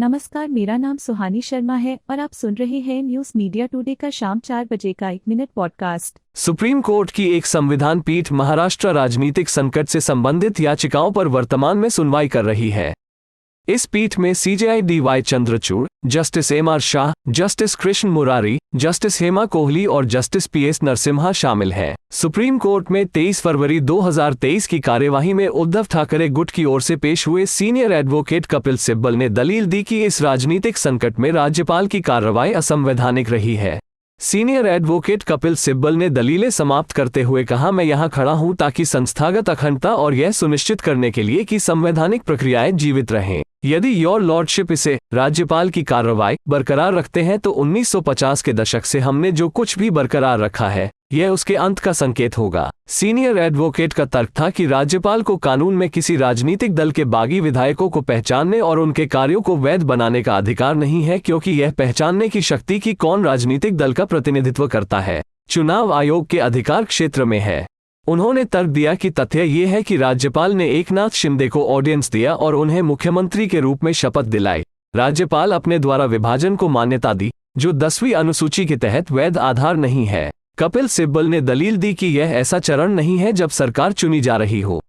नमस्कार, मेरा नाम सुहानी शर्मा है और आप सुन रहे हैं न्यूज़ मीडिया टुडे का शाम 4 बजे का 1 मिनट पॉडकास्ट। सुप्रीम कोर्ट की एक संविधान पीठ महाराष्ट्र राजनीतिक संकट से संबंधित याचिकाओं पर वर्तमान में सुनवाई कर रही है। इस पीठ में CJI D.Y.. Chandrachud, justice MR. Shah, justice Krishna Murari, justice Hema Kohli और जस्टिस पी.एस. नरसिम्हा शामिल हैं। सुप्रीम कोर्ट में 23 फरवरी 2023 की कार्यवाही में उद्धव ठाकरे गुट की ओर से पेश हुए सीनियर एडवोकेट कपिल सिब्बल ने दलील दी कि इस राजनीतिक संकट में राज्यपाल की कार्रवाई असंवैधानिक रही है। सीनियर एडवोकेट कपिल सिब्बल ने दलीलें समाप्त करते हुए कहा, मैं यहां खड़ा हूं ताकि संस्थागत अखंडता और यह सुनिश्चित करने के लिए कि संवैधानिक प्रक्रियाएं जीवित रहें। यदि योर लॉर्डशिप इसे राज्यपाल की कार्रवाई बरकरार रखते हैं तो 1950 के दशक से हमने जो कुछ भी बरकरार रखा है यह उसके अंत का संकेत होगा। सीनियर एडवोकेट का तर्क था कि राज्यपाल को कानून में किसी राजनीतिक दल के बागी विधायकों को पहचानने और उनके कार्यों को वैध बनाने का अधिकार नहीं है, क्योंकि यह पहचानने की शक्ति कि कौन राजनीतिक दल का प्रतिनिधित्व करता है चुनाव आयोग के अधिकार क्षेत्र में है। उन्होंने तर्क दिया कि तथ्य ये है कि राज्यपाल ने एकनाथ शिंदे को ऑडियंस दिया और उन्हें मुख्यमंत्री के रूप में शपथ दिलाई। राज्यपाल अपने द्वारा विभाजन को मान्यता दी, जो 10वीं अनुसूची के तहत वैध आधार नहीं है। कपिल सिब्बल ने दलील दी कि यह ऐसा चरण नहीं है जब सरकार चुनी जा रही हो,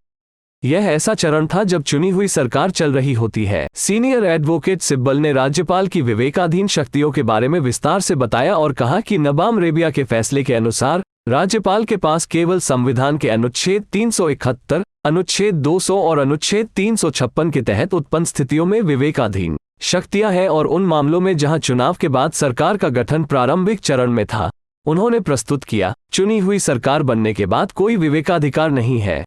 यह ऐसा चरण था जब चुनी हुई सरकार चल रही होती है। सीनियर एडवोकेट सिब्बल ने राज्यपाल की विवेकाधीन शक्तियों के बारे में विस्तार से बताया और कहा कि नबाम रेबिया के फैसले के अनुसार राज्यपाल के पास केवल संविधान के अनुच्छेद 371, अनुच्छेद 200 और अनुच्छेद 356 के तहत उत्पन्न स्थितियों में विवेकाधीन शक्तियां हैं और उन मामलों में जहां चुनाव के बाद सरकार का गठन प्रारंभिक चरण में था। उन्होंने प्रस्तुत किया, चुनी हुई सरकार बनने के बाद कोई विवेकाधिकार नहीं है।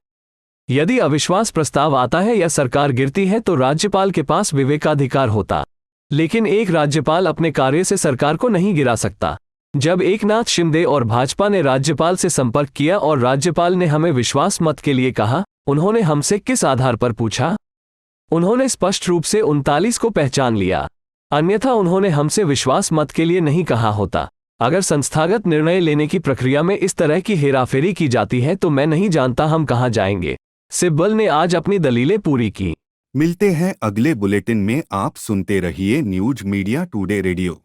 यदि अविश्वास प्रस्ताव आता है या सरकार गिरती है तो राज्यपाल के पास विवेकाधिकार होता, लेकिन एक राज्यपाल अपने कार्य से सरकार को नहीं गिरा सकता। जब एकनाथ शिंदे और भाजपा ने राज्यपाल से संपर्क किया और राज्यपाल ने हमें विश्वास मत के लिए कहा, उन्होंने हमसे किस आधार पर पूछा? उन्होंने स्पष्ट रूप से 39 को पहचान लिया, अन्यथा उन्होंने हमसे विश्वास मत के लिए नहीं कहा होता। अगर संस्थागत निर्णय लेने की प्रक्रिया में इस तरह की हेराफेरी की जाती है तो मैं नहीं जानता हम कहां जाएंगे। सिब्बल ने आज अपनी दलीलें पूरी की। मिलते हैं अगले बुलेटिन में। आप सुनते रहिए न्यूज मीडिया टुडे रेडियो।